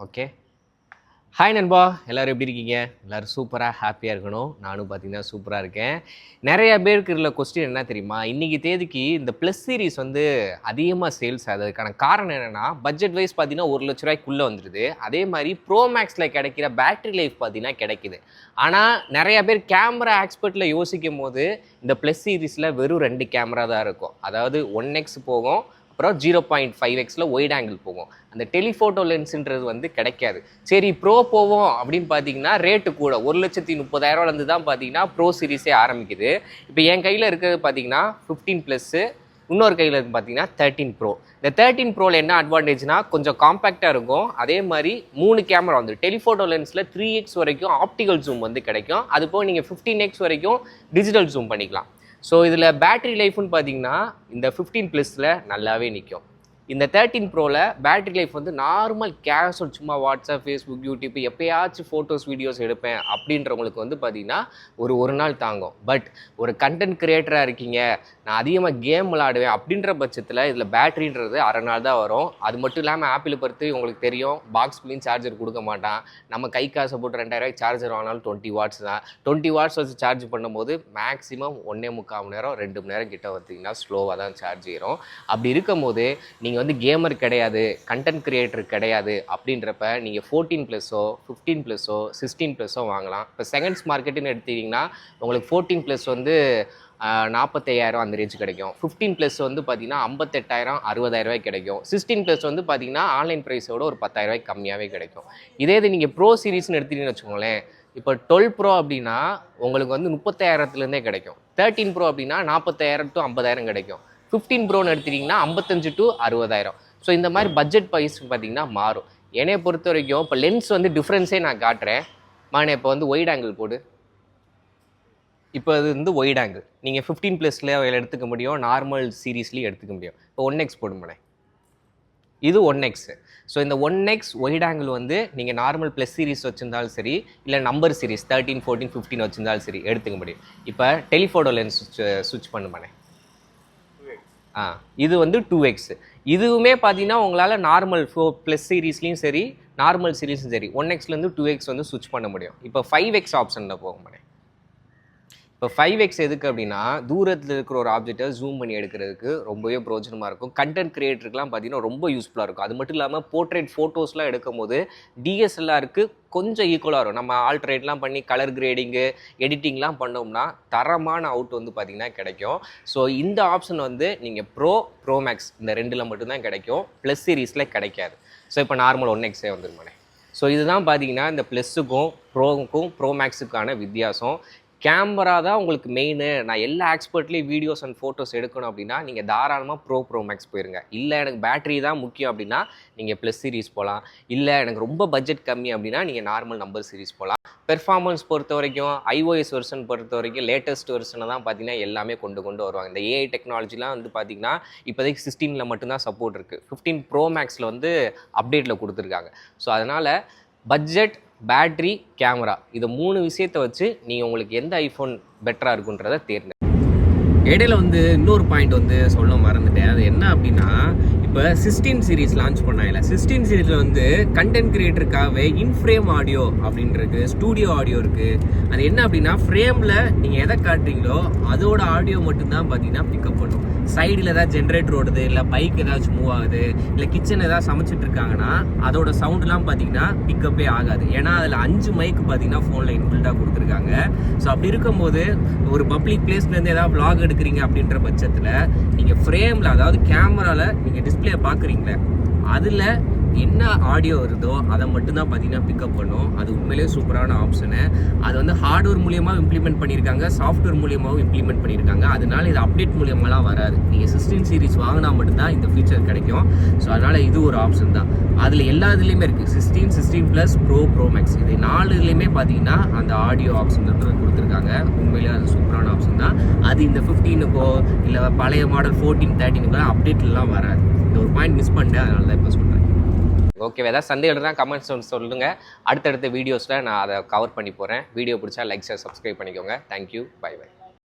Okay. Hi நண்பா, எல்லோரும் எப்படி இருக்கீங்க? எல்லோரும் சூப்பராக ஹாப்பியாக இருக்கணும். நானும் பார்த்தீங்கன்னா சூப்பராக இருக்கேன். நிறைய பேருக்கு உள்ள கொஸ்டின் என்ன தெரியுமா? இன்றைக்கி தேதிக்கு இந்த ப்ளஸ் சீரிஸ் வந்து அதிகமாக சேல்ஸ் ஆகுதுக்கான காரணம் என்னென்னா, பட்ஜெட் வைஸ் பார்த்தீங்கன்னா ₹1,00,000க்குள்ளே வந்துடுது. அதே மாதிரி ப்ரோ மேக்ஸில் கிடைக்கிற பேட்டரி லைஃப் பார்த்தீங்கன்னா கிடைக்குது. ஆனால் நிறைய பேர் கேமரா எக்ஸ்பர்ட்டில் யோசிக்கும் போது இந்த ப்ளஸ் சீரிஸில் வெறும் 2 கேமரா தான் இருக்கும். அதாவது 1x போகும், அப்புறம் 0.5xல ஒயிட் ஆங்கிள் போகும். அந்த டெலிஃபோட்டோ லென்ஸுன்றது வந்து கிடைக்காது. சரி ப்ரோ போவோம் அப்படின்னு பார்த்தீங்கன்னா ரேட்டு கூட ₹1,30,000 தான் பார்த்தீங்கன்னா ப்ரோ சீரிஸே ஆரம்பிக்குது. இப்போ என் கையில் இருக்கிறது பார்த்தீங்கன்னா 15+, இன்னொரு கையில் இருக்கு பார்த்தீங்கன்னா 13 ப்ரோ. இந்த 13 ப்ரோவில் என்ன அட்வான்டேஜ்னா கொஞ்சம் காம்பேக்டாக இருக்கும். அதே மாதிரி 3 கேமரா வந்து டெலிஃபோட்டோ லென்ஸில் 3x வரைக்கும் ஆப்டிக்கல் ஜூம் வந்து கிடைக்கும். அதுபோல் நீங்கள் 15x வரைக்கும் டிஜிட்டல் ஜூம் பண்ணிக்கலாம். ஸோ இதில் பேட்டரி லைஃப்னு பார்த்தீங்கன்னா இந்த 15+ல நல்லாவே நிற்கும். இந்த 13 ப்ரோவில் பேட்டரி லைஃப் வந்து நார்மல் கேஷுவல் சும்மா வாட்ஸ்அப், ஃபேஸ்புக், யூடியூப் எப்போயாச்சும் ஃபோட்டோஸ் வீடியோஸ் எடுப்பேன் அப்படின்றவங்களுக்கு வந்து பார்த்தீங்கன்னா ஒரு நாள் தாங்கும். பட் ஒரு கண்டென்ட் கிரியேட்டராக இருக்கீங்க, நான் அதிகமாக கேம் விளாடுவேன் அப்படின்ற பட்சத்தில் இதில் பேட்டரின்றது அரை நாள் தான் வரும். அது மட்டும் இல்லாமல் ஆப்பிள் பொறுத்து உங்களுக்கு தெரியும், பாக்ஸ்லேயும் சார்ஜர் கொடுக்க மாட்டான். நம்ம கை காசை போட்டு 2,000 சார்ஜர் வாங்கினாலும் 20 வாட்ஸ் தான். 20 வாட்ஸ் வச்சு சார்ஜ் பண்ணும்போது மேக்ஸிமம் 1.25 மணி நேரம் 2 மணி நேரம் கிட்ட பார்த்தீங்கன்னா ஸ்லோவாக தான் சார்ஜ் ஏறும். அப்படி இருக்கும்போது நீங்கள் வந்து கேமர் கிடையாது, கண்டென்ட் கிரியேட்டர் கிடையாது அப்படின்றப்ப நீங்கள் 14+ஓ 15+ஓ 16+ஓ வாங்கலாம். இப்போ செகண்ட்ஸ் மார்க்கெட்டுன்னு எடுத்துக்கிட்டிங்கன்னா உங்களுக்கு 14+ வந்து 45,000 அந்த ரேஞ்ச் கிடைக்கும். 15+ வந்து பார்த்தீங்கன்னா 58,000 60,000 கிடைக்கும். 16+ வந்து பார்த்தீங்கன்னா ஆன்லைன் ப்ரைஸோட ஒரு 10,000 கம்மியாகவே கிடைக்கும். இதே இது நீங்கள் ப்ரோ சீரிஸ்னு எடுத்துக்கிட்டீங்கன்னு வச்சுக்கோங்களேன், இப்போ 12 ப்ரோ அப்படின்னா உங்களுக்கு வந்து 30,000லேருந்தே கிடைக்கும். 13 ப்ரோ அப்படின்னா 40,000 to 50,000 கிடைக்கும். 15 ப்ரோன்னு எடுத்துட்டிங்கன்னா 55,000 to 60,000. ஸோ இந்த மாதிரி பட்ஜெட் ப்ரைஸ் பார்த்தீங்கன்னா மாறும். என்னையை பொறுத்த வரைக்கும் இப்போ லென்ஸ் வந்து டிஃப்ரென்ஸே நான் காட்டுறேன். மானே இப்போ வந்து ஒயிட் ஆங்கிள் போடு. இப்போ அது வந்து ஒயிட் ஆங்கிள் நீங்கள் 15+ல எடுத்துக்க முடியும், நார்மல் சீரீஸ்லேயும் எடுத்துக்க முடியும். இப்போ 1x போடுமானே, இது 1x. ஸோ இந்த 1x ஒயிட் ஆங்கிள் வந்து நீங்கள் நார்மல் ப்ளஸ் சீரிஸ் வச்சுருந்தாலும் சரி, இல்லை நம்பர் சீரிஸ் 13, 14, 15 வச்சுருந்தாலும் சரி எடுத்துக்க முடியும். இப்போ டெலிஃபோட்டோ லென்ஸ் சுவிட்ச் பண்ணுமானே, இது வந்து 2x. இதுவுமே பார்த்தீங்கன்னா உங்களால் நார்மல் ப்ளஸ் சீரீஸ்லேயும் சரி நார்மல் சீரீஸும் சரி 1xலேருந்து 2x வந்து சுவிட்ச் பண்ண முடியும். இப்போ 5x ஆப்ஷனில் போகுமானே. இப்போ 5x எதுக்கு அப்படின்னா தூரத்தில் இருக்கிற ஒரு ஆப்ஜெக்டை ஜூம் பண்ணி எடுக்கிறதுக்கு ரொம்பவே பிரோஜனமாக இருக்கும். கண்டென்ட் கிரியேட்டருக்குலாம் பார்த்தீங்கன்னா ரொம்ப யூஸ்ஃபுல்லாக இருக்கும். அது மட்டும் இல்லாமல் போர்ட்ரேட் ஃபோட்டோஸ்லாம் எடுக்கும் போது டிஎஸ்எல்ஆருக்கு கொஞ்சம் ஈக்குவலாக இருக்கும். நம்ம ஆல்ட்ரேட்லாம் பண்ணி கலர் கிரேடிங்கு எடிட்டிங்லாம் பண்ணோம்னா தரமான அவுட் வந்து பார்த்திங்கன்னா கிடைக்கும். ஸோ இந்த ஆப்ஷன் வந்து நீங்கள் ப்ரோ மேக்ஸ் இந்த 2ல் மட்டும்தான் கிடைக்கும், ப்ளஸ் சீரீஸில் கிடைக்காது. ஸோ இப்போ நார்மல் 1xே வந்துருமானே. ஸோ இதுதான் பார்த்தீங்கன்னா இந்த ப்ளஸ்ஸுக்கும் ப்ரோ மேக்ஸுக்கான வித்தியாசம். கேமரா தான் உங்களுக்கு மெயின். நான் எல்லா எக்ஸ்பர்ட்லேயும் வீடியோஸ் அண்ட் ஃபோட்டோஸ் எடுக்கணும் அப்படின்னா நீங்கள் தாராளமாக ப்ரோ மேக்ஸ் போயிருங்க. இல்லை எனக்கு பேட்டரி தான் முக்கியம் அப்படின்னா நீங்கள் ப்ளஸ் சீரிஸ் போகலாம். இல்லை எனக்கு ரொம்ப பட்ஜெட் கம்மி அப்படின்னா நீங்கள் நார்மல் நம்பர் சீரிஸ் போகலாம். பெர்ஃபார்மன்ஸ் பொறுத்த வரைக்கும் iOS வெர்ஷன் பொறுத்த வரைக்கும் லேட்டஸ்ட் வெர்ஷனை தான் பார்த்தீங்கன்னா எல்லாமே கொண்டு வருவாங்க. இந்த ஏஐ டெக்னாலஜிலாம் வந்து பார்த்தீங்கன்னா இப்போதைக்கு 16ல் மட்டும்தான் சப்போர்ட் இருக்குது. 15 ப்ரோ மேக்ஸில் வந்து அப்டேட்டில் கொடுத்துருக்காங்க. ஸோ அதனால் பட்ஜெட், பேட்ரி, கேமரா இது 3 விஷயத்தை வச்சு நீங்கள் உங்களுக்கு எந்த ஐஃபோன் பெட்டராக இருக்குன்றதை இடையில வந்து இன்னொரு பாயிண்ட் வந்து சொல்ல மறந்துட்டேன். அது என்ன அப்படின்னா இப்போ 16 சீரீஸ் லான்ச் பண்ணாங்கல்ல, 16 சீரீஸில் வந்து கண்டென்ட் கிரியேட்டருக்காகவே இன்ஃப்ரேம் ஆடியோ அப்படின்றது ஸ்டூடியோ ஆடியோ இருக்குது. அது என்ன அப்படின்னா ஃப்ரேமில் நீங்கள் எதை காட்டுறீங்களோ அதோட ஆடியோ மட்டும்தான் பார்த்தீங்கன்னா பிக்கப் பண்ணும். சைடில் ஏதாவது ஜென்ரேட்டர் ஓடுது, இல்லை பைக் ஏதாச்சும் மூவ் ஆகுது, இல்லை கிச்சன் ஏதாவது சமைச்சிட்டு இருக்காங்கன்னா அதோட சவுண்ட்லாம் பார்த்தீங்கன்னா பிக்கப்பே ஆகாது. ஏன்னா அதில் 5 மைக் பார்த்தீங்கன்னா ஃபோனில் இன்பில்டாக கொடுத்துருக்காங்க. ஸோ அப்படி இருக்கும்போது ஒரு பப்ளிக் பிளேஸ்லேருந்து ஏதாவது vlog எடுக்கிறீங்க அப்படின்ற பட்சத்தில் நீங்கள் ஃப்ரேமில் அதாவது கேமராவில் நீங்கள் டிஸ்பிளே பார்க்குறீங்களே அதில் என்ன ஆடியோ வருதோ அதை மட்டும்தான் பார்த்தீங்கன்னா பிக்கப் பண்ணும். அது உண்மையிலேயே சூப்பரான ஆப்ஷனு. அது வந்து ஹார்ட்வேர் மூலியமாக இம்ப்ளிமெண்ட் பண்ணியிருக்காங்க, சாஃப்ட்வேர் மூலியமாகவும் இம்ப்ளிமெண்ட் பண்ணியிருக்காங்க. அதனால இது அப்டேட் மூலியமாலாம் வராது. நீங்கள் 16 சீரிஸ் வாங்கினா மட்டும்தான் இந்த ஃபீச்சர் கிடைக்கும். ஸோ அதனால் இது ஒரு ஆப்ஷன் தான். அதில் எல்லா இதுலேயுமே இருக்குது. 16, 16+, ப்ரோ மேக்ஸ் இது 4லேயுமே பார்த்தீங்கன்னா அந்த ஆடியோ ஆப்ஷன் கொடுத்துருக்காங்க. உண்மையிலேயே அது சூப்பரான ஆப்ஷன் தான். அது இந்த 15க்கோ இல்லை பழைய மாடல் 14, 13க்கோ அப்டேட்லாம் வராது. இந்த ஒரு பாயிண்ட் மிஸ் பண்ணிட்டேன், அதனால தான் இப்போ சொல்கிறேன். ஓகே, ஏதாவது சந்தேகம் தான் கமெண்ட்ஸ் சொல்லுங்கள். அடுத்தடுத்த வீடியோஸில் நான் அதை கவர் பண்ணி போகிறேன். வீடியோ பிடிச்சா லைக், ஷேர், சப்ஸ்கிரைப் பண்ணிக்கோங்க. Thank you, by.